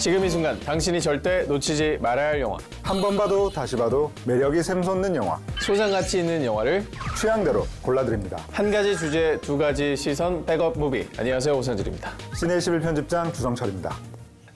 지금 이 순간 당신이 절대 놓치지 말아야 할 영화. 한 번 봐도 다시 봐도 매력이 샘솟는 영화. 소장가치 있는 영화를 취향대로 골라드립니다. 한 가지 주제, 두 가지 시선, 백업 무비. 안녕하세요, 오선질입니다. 시네21 편집장 주성철입니다.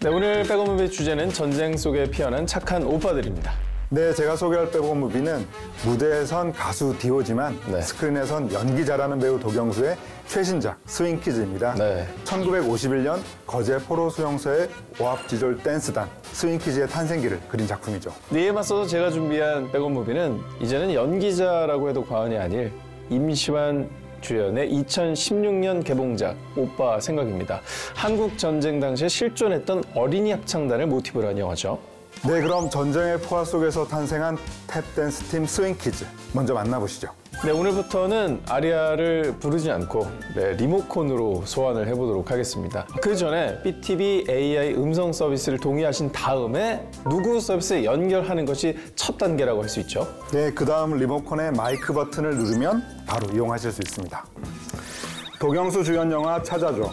네, 오늘 백업 무비 주제는 전쟁 속에 피어난 착한 오빠들입니다. 네, 제가 소개할 백업 무비는 무대에선 가수 디오지만 네. 스크린에선 연기 잘하는 배우 도경수의 최신작 스윙키즈입니다. 네. 1951년 거제 포로 수용소의 오합지졸 댄스단 스윙키즈의 탄생기를 그린 작품이죠. 이에 맞서서 제가 준비한 백업 무비는 이제는 연기자라고 해도 과언이 아닐 임시완 주연의 2016년 개봉작 오빠 생각입니다. 한국 전쟁 당시에 실존했던 어린이 합창단을 모티브로 한 영화죠. 네, 그럼 전쟁의 포화 속에서 탄생한 탭댄스 팀 스윙키즈 먼저 만나보시죠. 네, 오늘부터는 아리아를 부르지 않고 리모컨으로 소환을 해보도록 하겠습니다. 그 전에 BTV AI 음성 서비스를 동의하신 다음에 누구 서비스에 연결하는 것이 첫 단계라고 할 수 있죠. 네, 그 다음 리모컨의 마이크 버튼을 누르면 바로 이용하실 수 있습니다. 도경수 주연 영화 찾아줘.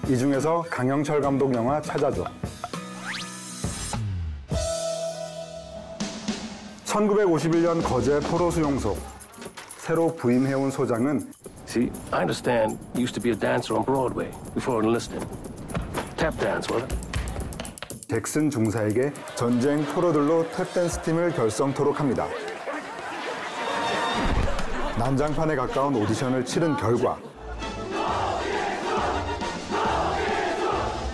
이 중에서 강영철 감독 영화 찾아줘. 1951년 거제 포로 수용소. 새로 부임해온 소장은 See, I understand you used to be a dancer on Broadway before enlisting. Tap dance, was it? 잭슨 중사에게 전쟁 포로들로 탭댄스 팀을 결성토록 합니다. 난장판에 가까운 오디션을 치른 결과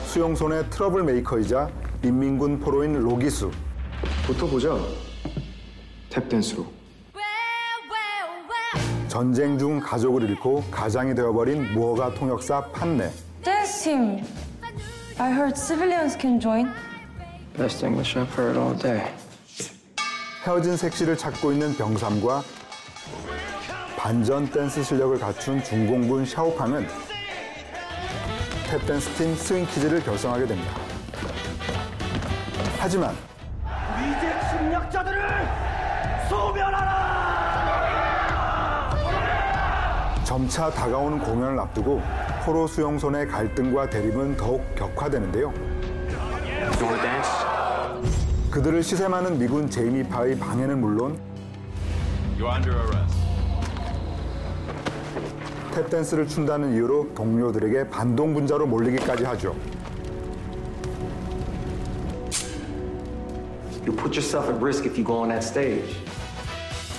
수용소 내 트러블 메이커이자 인민군 포로인 로기수. 붙어보자. 탭댄스로. 전쟁 중 가족을 잃고 가장이 되어버린 무허가 통역사 판네. Dance team. I heard civilians can join. Best English I've heard all day. 헤어진 색시를 찾고 있는 병삼과 반전 댄스 실력을 갖춘 중공군 샤오팡은 탭댄스 팀 스윙키즈를 결성하게 됩니다. 하지만 위제 침략자들을 소멸하라! 점차 다가오는 공연을 앞두고 포로 수용소 내 갈등과 대립은 더욱 격화되는데요. 그들을 시샘하는 미군 제이미 파의 방해는 물론 탭댄스를 춘다는 이유로 동료들에게 반동분자로 몰리기까지 하죠. You put yourself at risk if you go on that stage.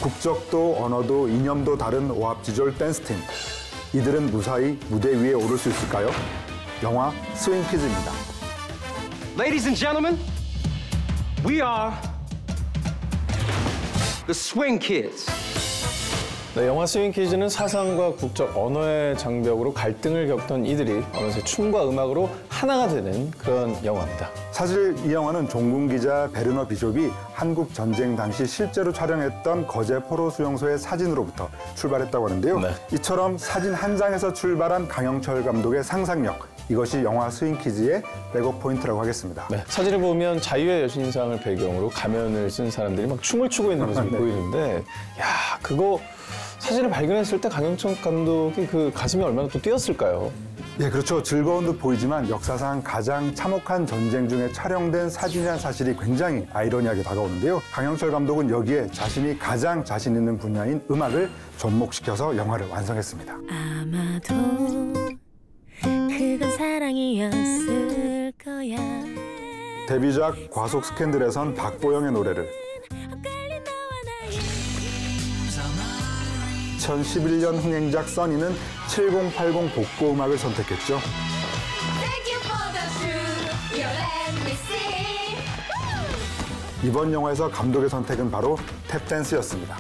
국적도 언어도 이념도 다른 오합지졸 댄스팀. 이들은 무사히 무대 위에 오를 수 있을까요? 영화 스윙키즈입니다. Ladies and gentlemen, we are the Swing Kids. 네, 영화 스윙키즈는 사상과 국적, 언어의 장벽으로 갈등을 겪던 이들이 어느새 춤과 음악으로 하나가 되는 그런 영화입니다. 사실 이 영화는 종군 기자 베르너 비숍이 한국 전쟁 당시 실제로 촬영했던 거제 포로 수용소의 사진으로부터 출발했다고 하는데요. 네. 이처럼 사진 한 장에서 출발한 강영철 감독의 상상력, 이것이 영화 스윙키즈의 백업 포인트라고 하겠습니다. 네, 사진을 보면 자유의 여신상을 배경으로 가면을 쓴 사람들이 막 춤을 추고 있는 모습이 네. 보이는데, 야, 그거 사진을 발견했을 때 강영철 감독이 그 가슴이 얼마나 또 뛰었을까요? 예, 그렇죠. 즐거운 듯 보이지만 역사상 가장 참혹한 전쟁 중에 촬영된 사진이라는 사실이 굉장히 아이러니하게 다가오는데요. 강영철 감독은 여기에 자신이 가장 자신 있는 분야인 음악을 접목시켜서 영화를 완성했습니다. 아마도 그건 사랑이었을 거야. 데뷔작 과속 스캔들에선 박보영의 노래를, 2011년 흥행작 써니는 7080 복고 음악을 선택했죠. 이번 영화에서 감독의 선택은 바로 탭댄스였습니다.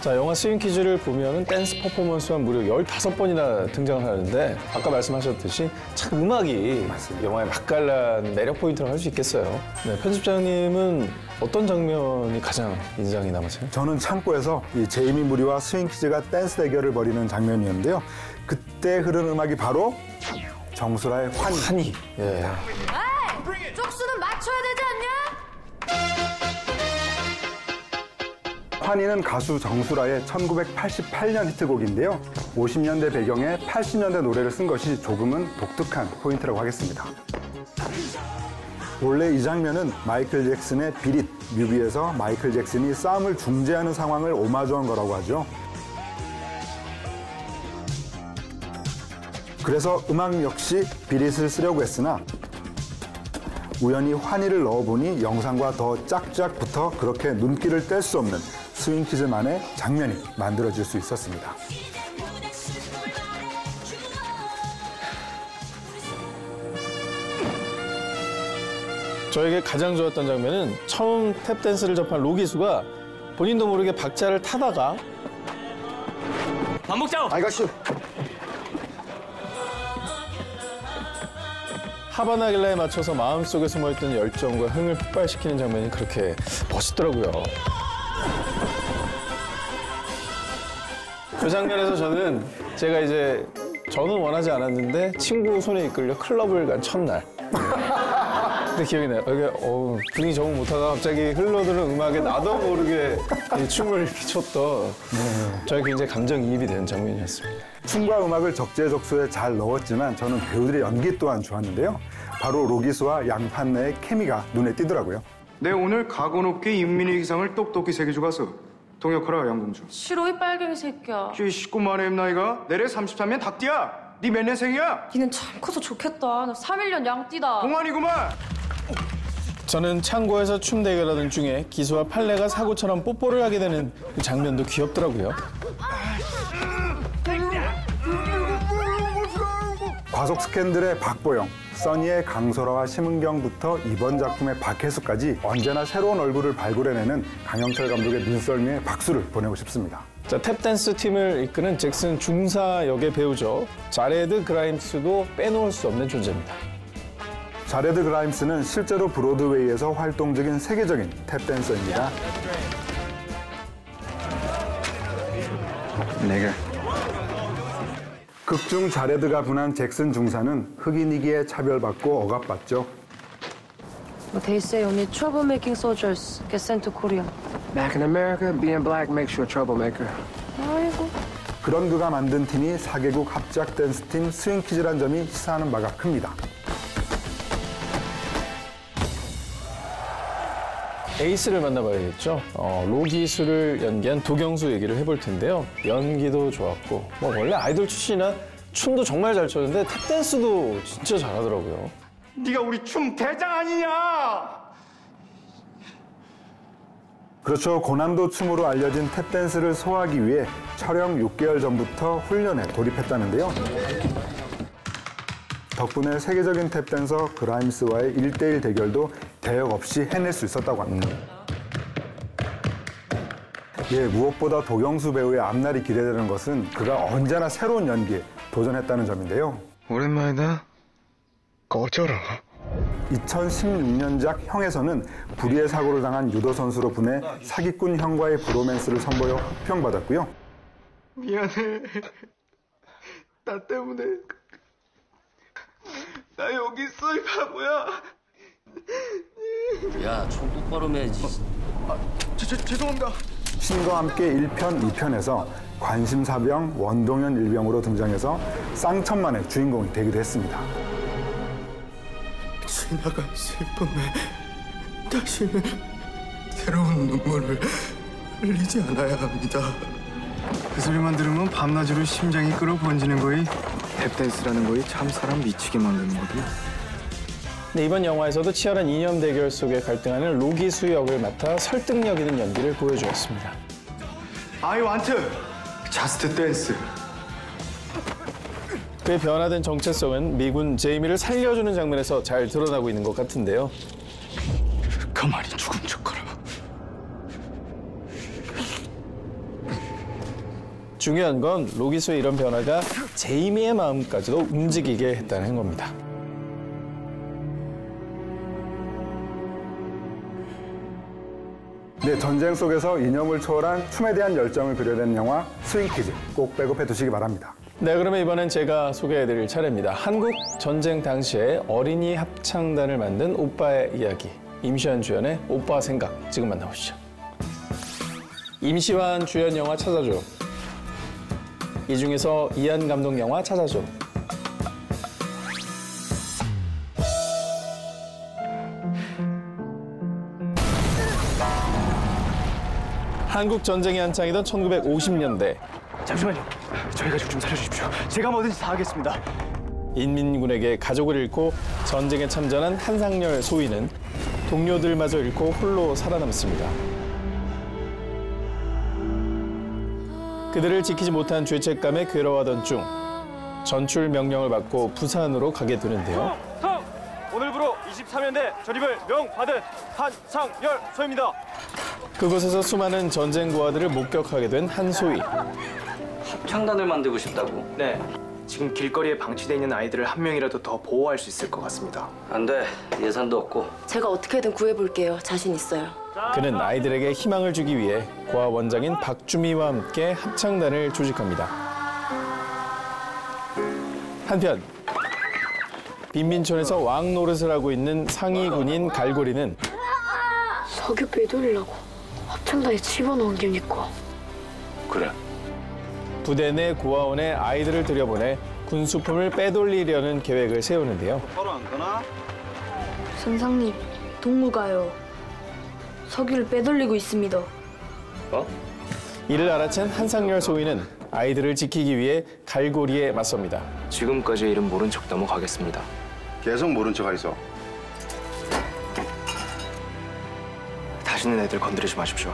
자, 영화 스윙키즈를 보면은 댄스 퍼포먼스만 무려 15번이나 등장을 하는데, 아까 말씀하셨듯이 참 음악이 영화의 맛깔난 매력 포인트라고 할 수 있겠어요. 네, 편집장님은 어떤 장면이 가장 인상이 남으세요? 저는 창고에서 이 제이미 무리와 스윙키즈가 댄스 대결을 벌이는 장면이었는데요. 그때 흐르는 음악이 바로 정수라의 환희. 예. 쪽수는 맞춰야 되지 않냐? 환희는 가수 정수라의 1988년 히트곡인데요. 50년대 배경에 80년대 노래를 쓴 것이 조금은 독특한 포인트라고 하겠습니다. 원래 이 장면은 마이클 잭슨의 비릿 뮤비에서 마이클 잭슨이 싸움을 중재하는 상황을 오마주한 거라고 하죠. 그래서 음악 역시 비릿을 쓰려고 했으나 우연히 환희를 넣어보니 영상과 더 짝짝 붙어 그렇게 눈길을 뗄 수 없는 스윙키즈만의 장면이 만들어질 수 있었습니다. 저에게 가장 좋았던 장면은 처음 탭댄스를 접한 로기수가 본인도 모르게 박자를 타다가 밥 먹자. 하바나길라에 맞춰서 마음속에 숨어있던 열정과 흥을 폭발시키는 장면이 그렇게 멋있더라고요. 그 장면에서 저는 원하지 않았는데 친구 손에 이끌려 클럽을 간 첫날. 근데 기억이 나요. 이게 분위기 적응 못하다가 갑자기 흘러드는 음악에 나도 모르게 이 춤을 췄던 저희 굉장히 감정이입이 되는 장면이었습니다. 춤과 음악을 적재적소에 잘 넣었지만 저는 배우들의 연기 또한 좋았는데요. 바로 로기수와 양판네의 케미가 눈에 띄더라고요. 내 오늘 각오 높게 인민의 기상을 똑똑히 새겨주고 가서 동역하라 양공주. 싫어 이 빨갱이 새끼야. 19만의 나이가 내래 33면 닭띠야. 네 몇 년생이야? 니는 참 커서 좋겠다. 나 3.1년 양띠다. 동안이구만. 저는 창고에서 춤 대결하던 중에 기수와 팔레가 사고처럼 뽀뽀를 하게 되는 그 장면도 귀엽더라고요. 과속 스캔들의 박보영, 써니의 강소라와 심은경부터 이번 작품의 박혜수까지 언제나 새로운 얼굴을 발굴해내는 강영철 감독의 눈썰미에 박수를 보내고 싶습니다. 자, 탭댄스 팀을 이끄는 잭슨 중사 역의 배우죠. 자레드 그라임스도 빼놓을 수 없는 존재입니다. 자레드 그라임스는 실제로 브로드웨이에서 활동 중인 세계적인 탭댄서입니다. 내가 극중 자레드가 분한 잭슨 중사는 흑인이기에 차별받고 억압받죠. But they say only troublemaking soldiers get sent to Korea. Back in America, being black makes you a troublemaker. 아이고. 그런 그가 만든 팀이 4개국 합작 댄스팀 스윙키즈란 점이 시사하는 바가 큽니다. 에이스를 만나봐야겠죠. 로기수를 연기한 도경수 얘기를 해볼 텐데요. 연기도 좋았고 원래 아이돌 출신이나 춤도 정말 잘 췄는데 탭댄스도 진짜 잘하더라고요. 네가 우리 춤 대장 아니냐? 그렇죠. 고난도 춤으로 알려진 탭댄스를 소화하기 위해 촬영 6개월 전부터 훈련에 돌입했다는데요. 덕분에 세계적인 탭댄서 그라임스와의 1대1 대결도 대역 없이 해낼 수 있었다고 합니다. 무엇보다 도경수 배우의 앞날이 기대되는 것은 그가 언제나 새로운 연기에 도전했다는 점인데요. 오랜만이다. 꺼져라. 2016년작 형에서는 불의의 사고를 당한 유도 선수로 분해 사기꾼 형과의 브로맨스를 선보여 흑평받았고요. 미안해. 나 때문에. 나 여기 있어, 이 바보야. 야, 총 똑바로 매야지. 죄송합니다. 신과 함께 1편, 2편에서 관심사병 원동현 일병으로 등장해서 쌍천만의 주인공이 되기도 했습니다. 지나간 슬픔에 다시는 새로운 눈물을 흘리지 않아야 합니다. 그 소리만 들으면 밤낮으로 심장이 끌어번지는 거이 탭댄스라는 거이 참 사람 미치게 만드는 거든. 네, 이번 영화에서도 치열한 이념 대결 속에 갈등하는 로기수 역을 맡아 설득력 있는 연기를 보여주었습니다. I want just dance. 그의 변화된 정체성은 미군 제이미를 살려주는 장면에서 잘 드러나고 있는 것 같은데요. 가만히 죽은 척하라. 중요한 건 로기수의 이런 변화가 제이미의 마음까지도 움직이게 했다는 겁니다. 네, 전쟁 속에서 이념을 초월한 춤에 대한 열정을 그려낸 영화 스윙키즈 꼭 백업해 두시기 바랍니다. 네, 그러면 이번엔 제가 소개해드릴 차례입니다. 한국 전쟁 당시에 어린이 합창단을 만든 오빠의 이야기. 임시완 주연의 오빠 생각 지금 만나보시죠. 임시완 주연 영화 찾아줘. 이 중에서 이한 감독 영화 찾아줘. 한국 전쟁이 한창이던 1950년대. 잠시만요. 저희 가족 좀 살려주십시오. 제가 뭐든지 다 하겠습니다. 인민군에게 가족을 잃고 전쟁에 참전한 한상열 소위는 동료들마저 잃고 홀로 살아남습니다. 그들을 지키지 못한 죄책감에 괴로워하던 중 전출 명령을 받고 부산으로 가게 되는데요. 오늘부로 23년대 전입을 명받은 한상열 소입니다. 그곳에서 수많은 전쟁 고아들을 목격하게 된 한소희. 합창단을 만들고 싶다고? 네. 지금 길거리에 방치돼 있는 아이들을 한 명이라도 더 보호할 수 있을 것 같습니다. 안 돼. 예산도 없고. 제가 어떻게든 구해볼게요. 자신 있어요. 그는 아이들에게 희망을 주기 위해 고아 원장인 박주미와 함께 합창단을 조직합니다. 한편 빈민촌에서 왕 노릇을 하고 있는 상위 군인 갈고리는 석유 빼돌리려고 합창단에 집어넣은 게니까. 그래. 부대 내 고아원에 아이들을 들여보내 군수품을 빼돌리려는 계획을 세우는데요. 선상님, 동무가요. 석유를 빼돌리고 있습니다. 이를 알아챈 한상열 소위는 아이들을 지키기 위해 갈고리에 맞섭니다. 지금까지의 일은 모른 척 넘어가겠습니다. 계속 모른 척 하이소. 다시는 애들 건드리지 마십시오.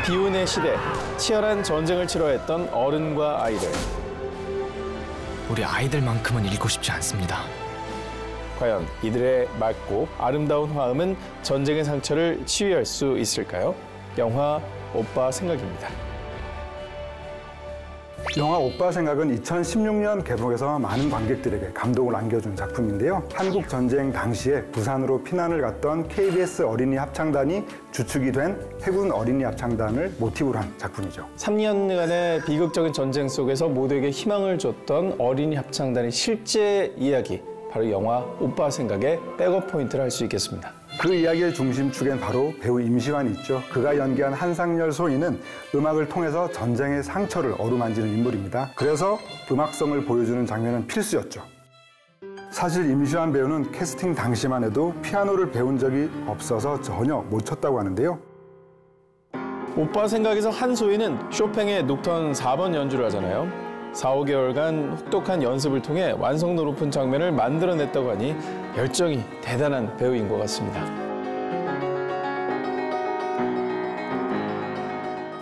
비운의 시대, 치열한 전쟁을 치러했던 어른과 아이들. 우리 아이들만큼은 잃고 싶지 않습니다. 과연 이들의 맑고 아름다운 화음은 전쟁의 상처를 치유할 수 있을까요? 영화 오빠 생각입니다. 영화 오빠 생각은 2016년 개봉해서 많은 관객들에게 감동을 안겨준 작품인데요. 한국 전쟁 당시에 부산으로 피난을 갔던 KBS 어린이 합창단이 주축이 된 해군 어린이 합창단을 모티브로 한 작품이죠. 3년간의 비극적인 전쟁 속에서 모두에게 희망을 줬던 어린이 합창단의 실제 이야기, 바로 영화 오빠 생각의 백업 포인트를 할 수 있겠습니다. 그 이야기의 중심축엔 바로 배우 임시완이 있죠. 그가 연기한 한상열 소인은 음악을 통해서 전쟁의 상처를 어루만지는 인물입니다. 그래서 음악성을 보여주는 장면은 필수였죠. 사실 임시완 배우는 캐스팅 당시만 해도 피아노를 배운 적이 없어서 전혀 못 쳤다고 하는데요. 오빠 생각에서 한소희는 쇼팽의 녹턴 4번 연주를 하잖아요. 4, 5개월간 혹독한 연습을 통해 완성도 높은 장면을 만들어냈다고 하니 열정이 대단한 배우인 것 같습니다.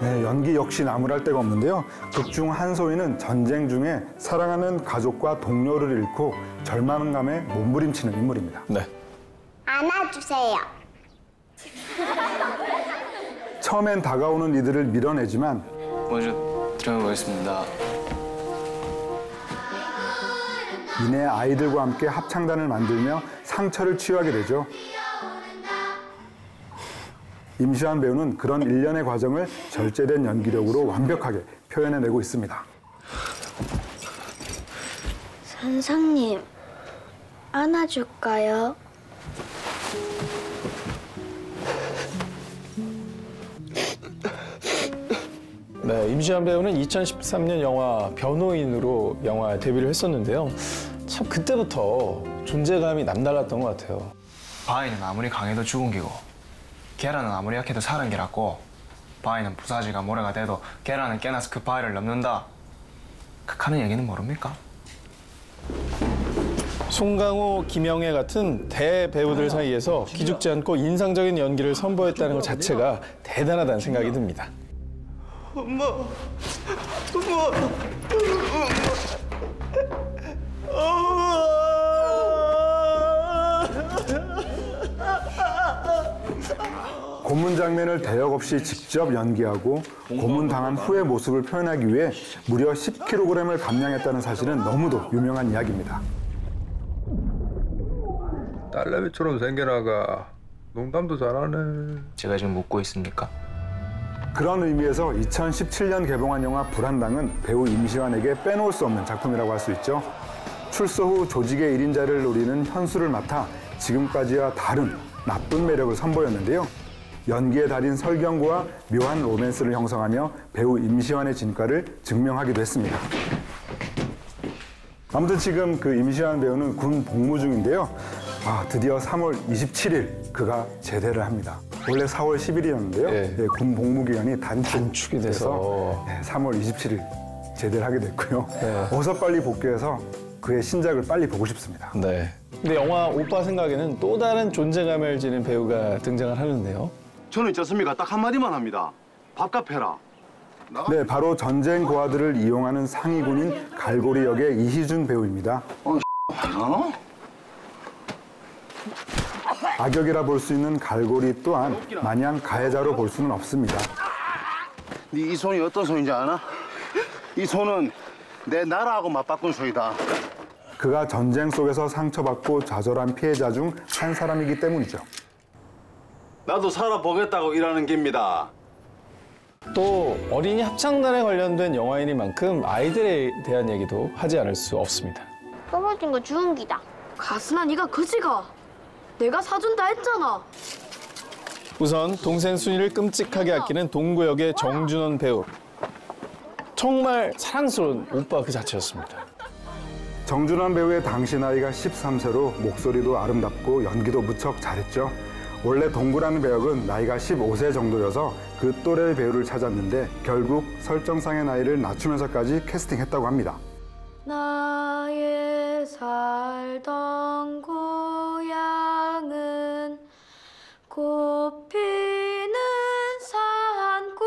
네, 연기 역시 나무랄 데가 없는데요. 극중 한소희는 전쟁 중에 사랑하는 가족과 동료를 잃고 절망감에 몸부림치는 인물입니다. 네. 안아주세요. 처음엔 다가오는 이들을 밀어내지만 먼저 들어보겠습니다. 이내 아이들과 함께 합창단을 만들며 상처를 치유하게 되죠. 임시완 배우는 그런 일련의 과정을 절제된 연기력으로 완벽하게 표현해내고 있습니다. 선상님, 안아줄까요? 네, 임시완 배우는 2013년 영화 변호인으로 영화 데뷔를 했었는데요. 참 그때부터 존재감이 남달랐던 것 같아요. 바위는 아무리 강해도 죽은 기고 계란은 아무리 약해도 사는 게라고. 바위는 부사지가 모래가 돼도 계란은 깨나서 그 바위를 넘는다. 극하는 얘기는 모릅니까? 송강호, 김영애 같은 대배우들 사이에서 기죽지 않고 인상적인 연기를 선보였다는 것 자체가 대단하다는 생각이 듭니다. 엄마. 고문 장면을 대역 없이 직접 연기하고 고문당한 후의 모습을 표현하기 위해 무려 10kg을 감량했다는 사실은 너무도 유명한 이야기입니다. 딸내미처럼 생겨나가 농담도 잘하네. 제가 지금 묻고 있습니까? 그런 의미에서 2017년 개봉한 영화 불한당은 배우 임시완에게 빼놓을 수 없는 작품이라고 할 수 있죠. 출소 후 조직의 1인자를 노리는 현수를 맡아 지금까지와 다른 나쁜 매력을 선보였는데요. 연기의 달인 설경구와 묘한 로맨스를 형성하며 배우 임시완의 진가를 증명하기도 했습니다. 아무튼 지금 그 임시완 배우는 군 복무 중인데요. 드디어 3월 27일 그가 제대를 합니다. 원래 4월 10일이었는데요. 군 복무 기간이 단축이 돼서 3월 27일 제대를 하게 됐고요. 어서 빨리 복귀해서 그의 신작을 빨리 보고 싶습니다. 네. 근데 영화 오빠 생각에는 또 다른 존재감을 지닌 배우가 등장을 하는데요. 저는 있지 않습니까? 딱 한마디만 합니다. 밥값 해라. 네, 바로 전쟁 고아들을 이용하는 상위군인 갈고리 역의 이희준 배우입니다. 악역이라 볼 수 있는 갈고리 또한 마냥 가해자로 볼 수는 없습니다. 네 이 손이 어떤 손인지 아나? 이 손은 내 나라하고 맞바꾼 손이다. 그가 전쟁 속에서 상처받고 좌절한 피해자 중 한 사람이기 때문이죠. 나도 살아보겠다고 일하는 겁니다. 또 어린이 합창단에 관련된 영화이니만큼 아이들에 대한 얘기도 하지 않을 수 없습니다. 떨어진 거 주운기다. 가스나 네가 그지가. 내가 사준다 했잖아. 우선 동생 순이를 끔찍하게 아끼는 동구 역의 정준원 배우. 정말 사랑스러운 오빠 그 자체였습니다. 정준원 배우의 당시 나이가 13세로 목소리도 아름답고 연기도 무척 잘했죠. 원래 동구라는 배역은 나이가 15세 정도여서 그 또래의 배우를 찾았는데 결국 설정상의 나이를 낮추면서까지 캐스팅했다고 합니다. 나의 살던 고향은 꽃피는 산골.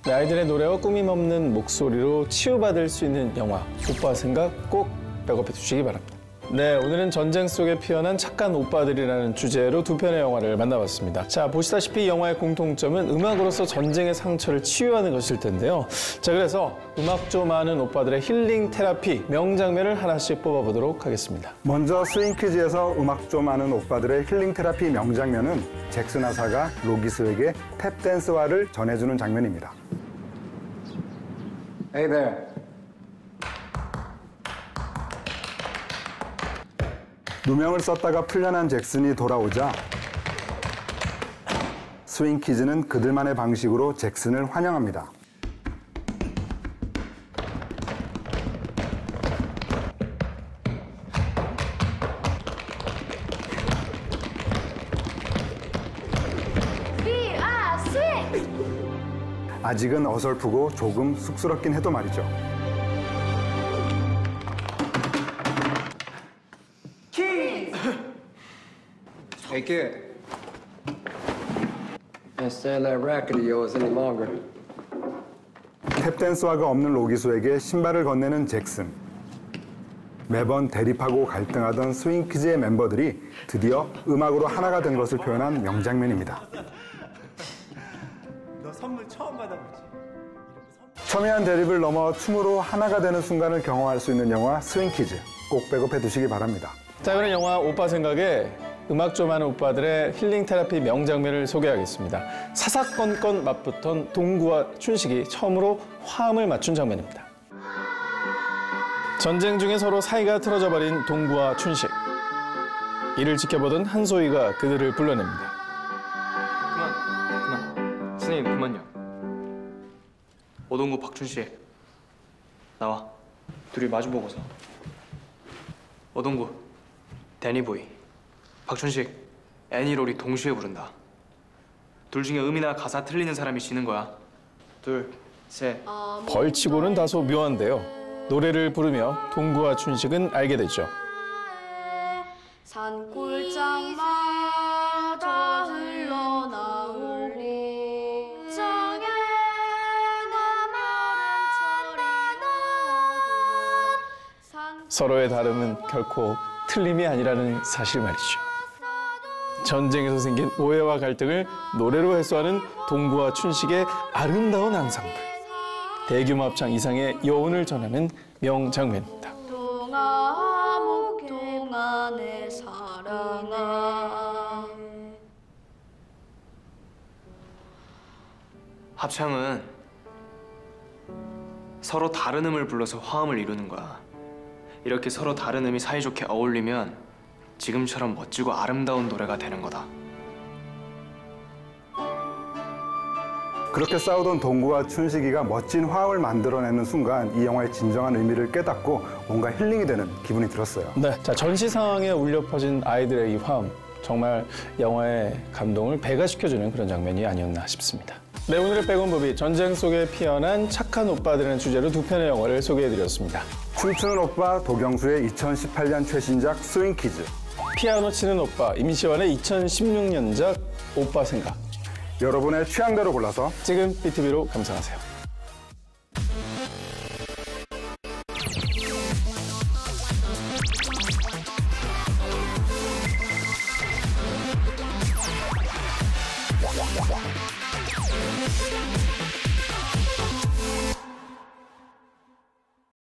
네, 아이들의 노래와 꾸밈 없는 목소리로 치유받을 수 있는 영화 오빠 생각 꼭 백업해 두시기 바랍니다. 네, 오늘은 전쟁 속에 피어난 착한 오빠들이라는 주제로 두 편의 영화를 만나봤습니다. 자, 보시다시피 이 영화의 공통점은 음악으로서 전쟁의 상처를 치유하는 것일 텐데요. 자, 그래서 음악 좀 아는 오빠들의 힐링 테라피 명장면을 하나씩 뽑아보도록 하겠습니다. 먼저 스윙키즈에서 음악 좀 아는 오빠들의 힐링 테라피 명장면은 잭슨 하사가 로기스에게 탭댄스화를 전해주는 장면입니다. Hey there. 누명을 썼다가 풀려난 잭슨이 돌아오자 스윙키즈는 그들만의 방식으로 잭슨을 환영합니다. 아직은 어설프고 조금 쑥스럽긴 해도 말이죠. Hey, kid. Can't stand that racket of yours any longer. 탭댄스화가 없는 로기수에게 신발을 건네는 잭슨. 매번 대립하고 갈등하던 스윙키즈의 멤버들이 드디어 음악으로 하나가 된 것을 표현한 명장면입니다. 너 선물 처음 받아보지? 첨예한 대립을 넘어 춤으로 하나가 되는 순간을 경험할 수 있는 영화 스윙키즈. 꼭 백업해 두시기 바랍니다. 자, 그럼 영화 오빠 생각에 음악 좀 아는 오빠들의 힐링 테라피 명장면을 소개하겠습니다. 사사건건 맞붙던 동구와 춘식이 처음으로 화음을 맞춘 장면입니다. 전쟁 중에 서로 사이가 틀어져 버린 동구와 춘식. 이를 지켜보던 한소희가 그들을 불러냅니다. 그만. 선생님, 그만요. 오동구 박춘식, 나와. 둘이 마주보고서. 오동구, 데니보이. 박춘식, 애니롤이 동시에 부른다. 둘 중에 음이나 가사 틀리는 사람이 지는 거야. 둘, 셋. 벌치고는 다소 묘한데요. 노래를 부르며 동구와 춘식은 알게 되죠. 산골장마저 흘러나오고 정에 서로의 다름은 결코 틀림이 아니라는 사실 말이죠. 전쟁에서 생긴 오해와 갈등을 노래로 해소하는 동구와 춘식의 아름다운 앙상블. 대규모 합창 이상의 여운을 전하는 명장면입니다. 동아 목동아 내 사랑아. 합창은 서로 다른 음을 불러서 화음을 이루는 거야. 이렇게 서로 다른 음이 사이좋게 어울리면 지금처럼 멋지고 아름다운 노래가 되는 거다. 그렇게 싸우던 동구와 춘식이가 멋진 화음을 만들어내는 순간 이 영화의 진정한 의미를 깨닫고 뭔가 힐링이 되는 기분이 들었어요. 네, 자 전시 상황에 울려 퍼진 아이들의 이 화음, 정말 영화의 감동을 배가시켜주는 그런 장면이 아니었나 싶습니다. 네, 오늘의 백원법이 전쟁 속에 피어난 착한 오빠들이라는 주제로 두 편의 영화를 소개해드렸습니다. 춤추는 오빠 도경수의 2018년 최신작 스윙키즈, 피아노 치는 오빠 임시완의 2016년작 오빠 생각. 여러분의 취향대로 골라서 지금 BTV로 감상하세요.